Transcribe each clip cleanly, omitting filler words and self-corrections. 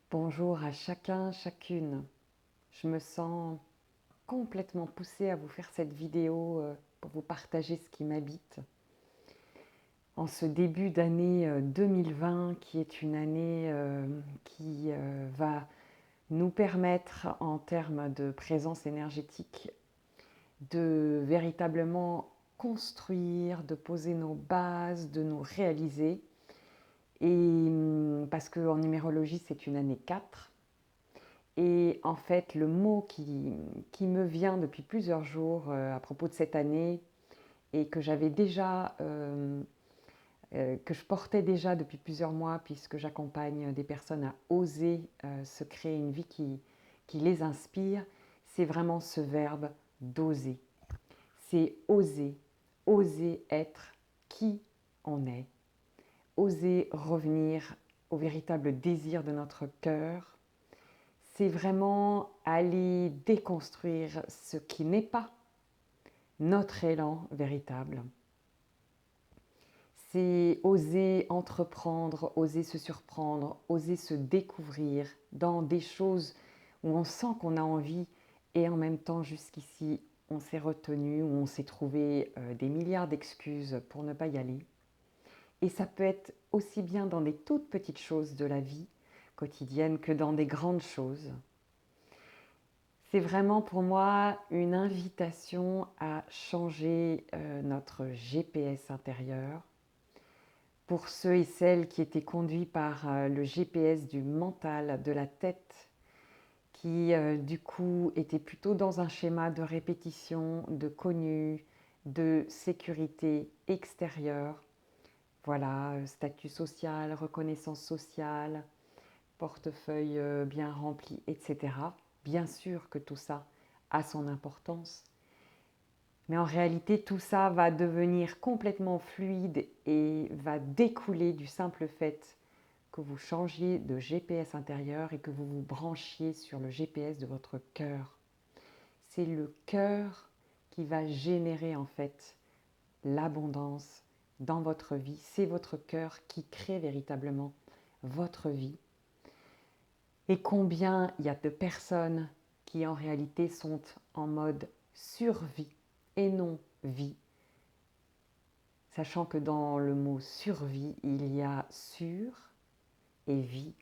Bonjour à chacun, chacune. Je me sens complètement poussée à vous faire cette vidéo pour vous partager ce qui m'habite. En ce début d'année 2020, qui est une année qui va nous permettre, en termes de présence énergétique, de véritablement construire, de poser nos bases, de nous réaliser. Et parce qu'en numérologie, c'est une année 4. Et en fait, le mot qui me vient depuis plusieurs jours à propos de cette année et que j'avais déjà, que je portais déjà depuis plusieurs mois, puisque j'accompagne des personnes à oser se créer une vie qui les inspire, c'est vraiment ce verbe d'oser. C'est oser, oser être qui on est, oser revenir au véritable désir de notre cœur. C'est vraiment aller déconstruire ce qui n'est pas notre élan véritable. C'est oser entreprendre, oser se surprendre, oser se découvrir dans des choses où on sent qu'on a envie et en même temps jusqu'ici on s'est retenu, ou on s'est trouvé des milliards d'excuses pour ne pas y aller. Et ça peut être aussi bien dans des toutes petites choses de la vie quotidienne que dans des grandes choses. C'est vraiment pour moi une invitation à changer notre GPS intérieur. Pour ceux et celles qui étaient conduits par le GPS du mental, de la tête, qui du coup étaient plutôt dans un schéma de répétition, de connu, de sécurité extérieure. Voilà, statut social, reconnaissance sociale, portefeuille bien rempli, etc. Bien sûr que tout ça a son importance, mais en réalité tout ça va devenir complètement fluide et va découler du simple fait que vous changiez de GPS intérieur et que vous vous branchiez sur le GPS de votre cœur. C'est le cœur qui va générer en fait l'abondance dans votre vie. C'est votre cœur qui crée véritablement votre vie. Et combien il y a de personnes qui en réalité sont en mode survie et non vie, sachant que dans le mot survie, il y a sur et vie.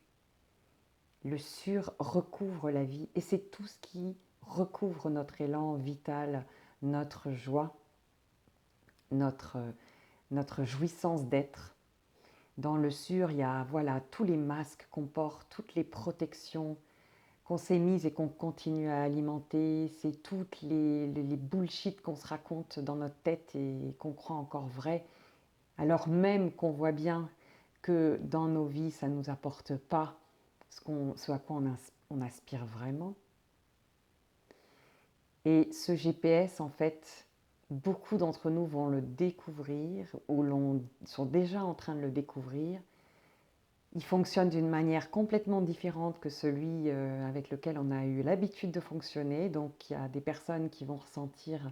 Le sur recouvre la vie et c'est tout ce qui recouvre notre élan vital, notre joie, notre jouissance d'être. Dans le sur, il y a voilà, tous les masques qu'on porte, toutes les protections qu'on s'est mises et qu'on continue à alimenter, c'est toutes les bullshit qu'on se raconte dans notre tête et qu'on croit encore vraies, alors même qu'on voit bien que dans nos vies, ça ne nous apporte pas ce à quoi on aspire vraiment. Et ce GPS, en fait, beaucoup d'entre nous vont le découvrir ou sont déjà en train de le découvrir. Il fonctionne d'une manière complètement différente que celui avec lequel on a eu l'habitude de fonctionner. Donc il y a des personnes qui vont ressentir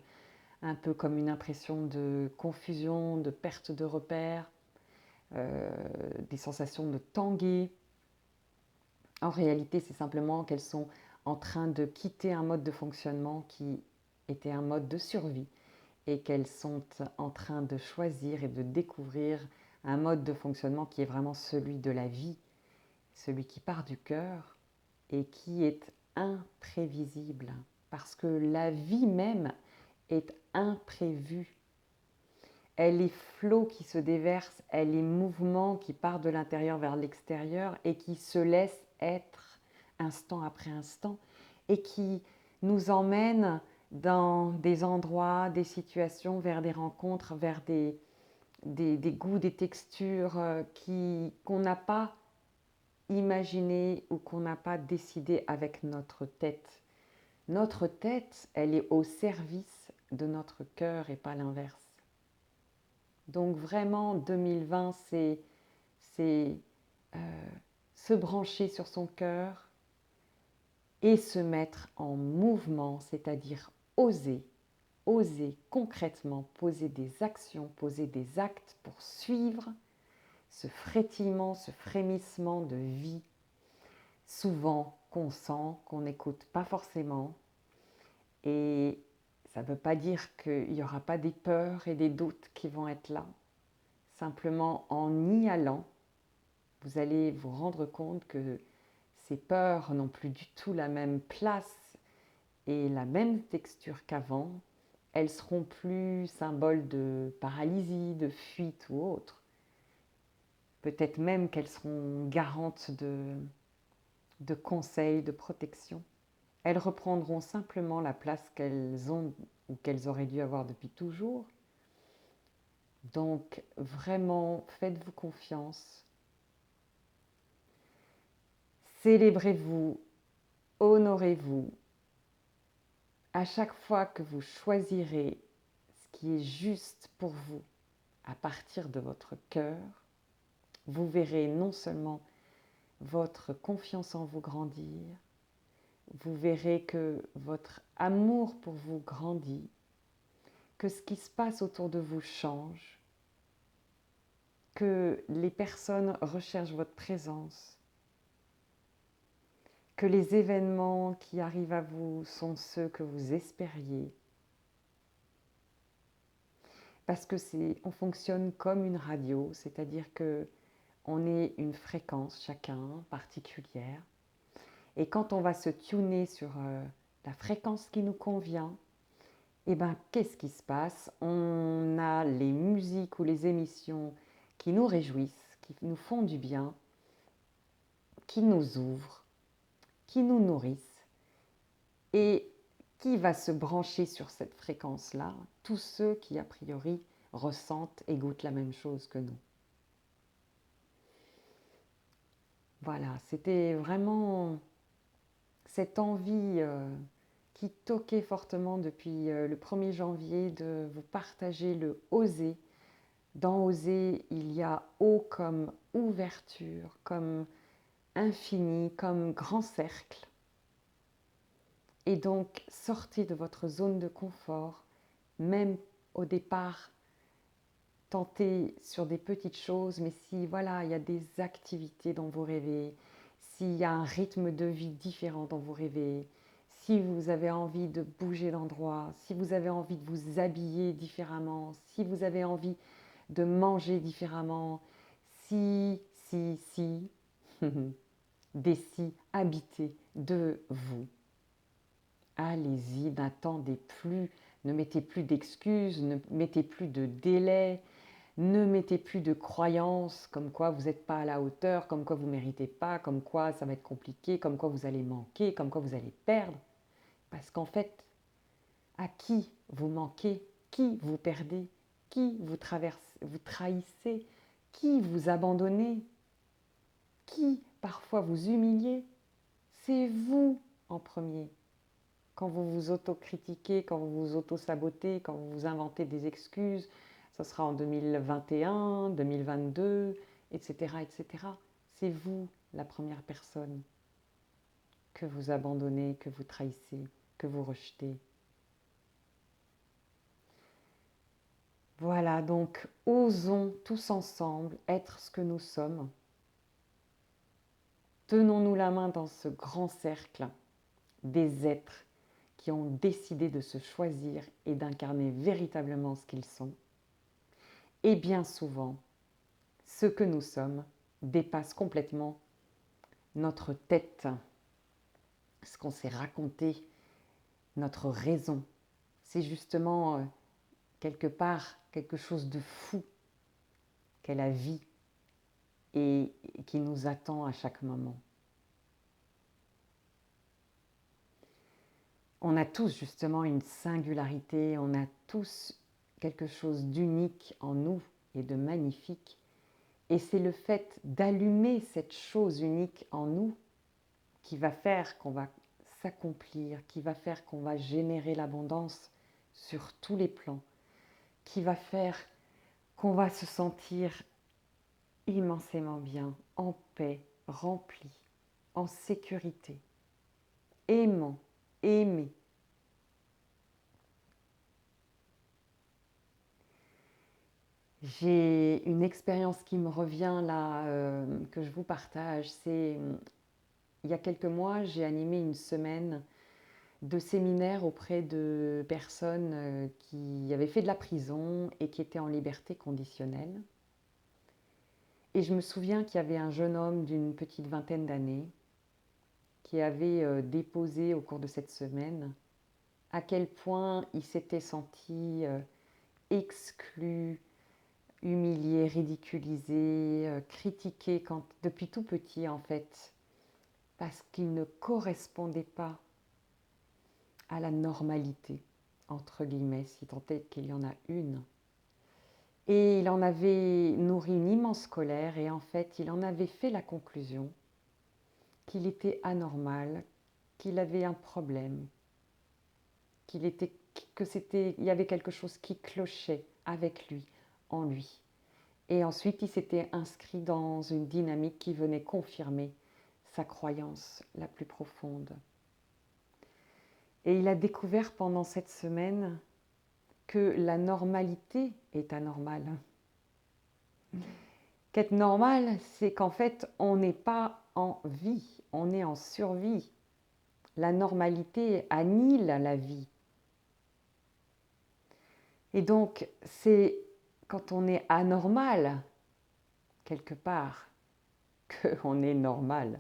un peu comme une impression de confusion, de perte de repères, des sensations de tanguer. En réalité, c'est simplement qu'elles sont en train de quitter un mode de fonctionnement qui était un mode de survie et qu'elles sont en train de choisir et de découvrir un mode de fonctionnement qui est vraiment celui de la vie, celui qui part du cœur et qui est imprévisible, parce que la vie même est imprévue. Elle est flot qui se déverse, elle est mouvement qui part de l'intérieur vers l'extérieur et qui se laisse être instant après instant et qui nous emmène dans des endroits, des situations, vers des rencontres, vers des goûts, des textures qu'on n'a pas imaginé ou qu'on n'a pas décidé avec notre tête. Notre tête, elle est au service de notre cœur et pas l'inverse. Donc vraiment, 2020, c'est se brancher sur son cœur et se mettre en mouvement, c'est-à-dire oser, oser concrètement poser des actions, poser des actes pour suivre ce frétillement, ce frémissement de vie, souvent qu'on sent, qu'on n'écoute pas forcément. Et ça ne veut pas dire qu'il n'y aura pas des peurs et des doutes qui vont être là. Simplement en y allant, vous allez vous rendre compte que ces peurs n'ont plus du tout la même place et la même texture qu'avant. Elles seront plus symboles de paralysie, de fuite ou autre. Peut-être même qu'elles seront garantes de conseils, de protection. Elles reprendront simplement la place qu'elles ont ou qu'elles auraient dû avoir depuis toujours. Donc vraiment, faites-vous confiance. Célébrez-vous, honorez-vous. À chaque fois que vous choisirez ce qui est juste pour vous à partir de votre cœur, vous verrez non seulement votre confiance en vous grandir, vous verrez que votre amour pour vous grandit, que ce qui se passe autour de vous change, que les personnes recherchent votre présence, que les événements qui arrivent à vous sont ceux que vous espériez. Parce que on fonctionne comme une radio, c'est-à-dire que on est une fréquence chacun particulière. Et quand on va se tuner sur la fréquence qui nous convient, eh ben, qu'est-ce qui se passe? On a les musiques ou les émissions qui nous réjouissent, qui nous font du bien, qui nous ouvrent, qui nous nourrissent. Et qui va se brancher sur cette fréquence-là? Tous ceux qui, a priori, ressentent et goûtent la même chose que nous. Voilà, c'était vraiment cette envie qui toquait fortement depuis le 1er janvier de vous partager le oser. Dans oser, il y a haut comme ouverture, comme infini, comme grand cercle. Et donc, sortez de votre zone de confort, même au départ, tentez sur des petites choses, mais si voilà, il y a des activités dont vous rêvez, s'il y a un rythme de vie différent dont vous rêvez, si vous avez envie de bouger d'endroit, si vous avez envie de vous habiller différemment, si vous avez envie de manger différemment, si, des si habités de vous. Allez-y, n'attendez plus, ne mettez plus d'excuses, ne mettez plus de délais, ne mettez plus de croyances comme quoi vous n'êtes pas à la hauteur, comme quoi vous ne méritez pas, comme quoi ça va être compliqué, comme quoi vous allez manquer, comme quoi vous allez perdre. Parce qu'en fait, à qui vous manquez, qui vous perdez, qui vous trahissez, qui vous abandonnez, qui parfois vous humiliez, c'est vous en premier. Quand vous vous autocritiquez, quand vous vous auto-sabotez, quand vous vous inventez des excuses, ça sera en 2021, 2022, etc., etc. C'est vous la première personne que vous abandonnez, que vous trahissez, que vous rejetez. Voilà, donc osons tous ensemble être ce que nous sommes. Tenons-nous la main dans ce grand cercle des êtres qui ont décidé de se choisir et d'incarner véritablement ce qu'ils sont. Et bien souvent, ce que nous sommes dépasse complètement notre tête, ce qu'on s'est raconté, notre raison. C'est justement quelque part quelque chose de fou qu'est la vie et qui nous attend à chaque moment. On a tous justement une singularité, on a tous quelque chose d'unique en nous et de magnifique. Et c'est le fait d'allumer cette chose unique en nous qui va faire qu'on va s'accomplir, qui va faire qu'on va générer l'abondance sur tous les plans, qui va faire qu'on va se sentir immensément bien, en paix, rempli, en sécurité, aimant, aimé. J'ai une expérience qui me revient là, que je vous partage, c'est il y a quelques mois, j'ai animé une semaine de séminaire auprès de personnes qui avaient fait de la prison et qui étaient en liberté conditionnelle. Et je me souviens qu'il y avait un jeune homme d'une petite vingtaine d'années qui avait déposé au cours de cette semaine à quel point il s'était senti exclu, humilié, ridiculisé, critiqué depuis tout petit en fait, parce qu'il ne correspondait pas à la normalité, entre guillemets, si tant est qu'il y en a une. Et il en avait nourri une immense colère et en fait, il en avait fait la conclusion qu'il était anormal, qu'il avait un problème, il y avait quelque chose qui clochait avec lui, en lui. Et ensuite, il s'était inscrit dans une dynamique qui venait confirmer sa croyance la plus profonde. Et il a découvert pendant cette semaine que la normalité est anormale. Qu'être normal, c'est qu'en fait, on n'est pas en vie, on est en survie. La normalité annihile la vie. Et donc, c'est quand on est anormal, quelque part, qu'on est normal.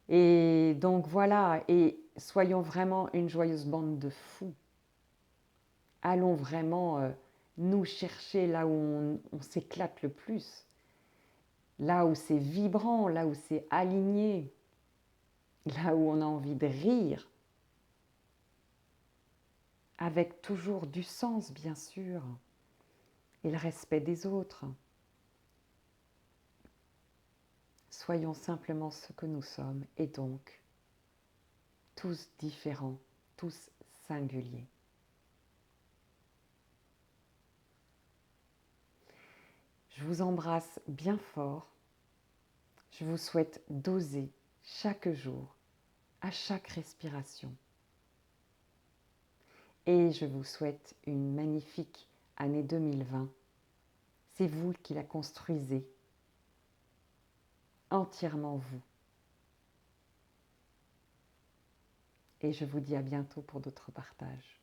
Et donc voilà, et soyons vraiment une joyeuse bande de fous. Allons vraiment nous chercher là où on s'éclate le plus, là où c'est vibrant, là où c'est aligné, là où on a envie de rire, avec toujours du sens bien sûr, et le respect des autres. Soyons simplement ce que nous sommes, et donc tous différents, tous singuliers. Je vous embrasse bien fort. Je vous souhaite d'oser chaque jour, à chaque respiration. Et je vous souhaite une magnifique année 2020. C'est vous qui la construisez, entièrement vous. Et je vous dis à bientôt pour d'autres partages.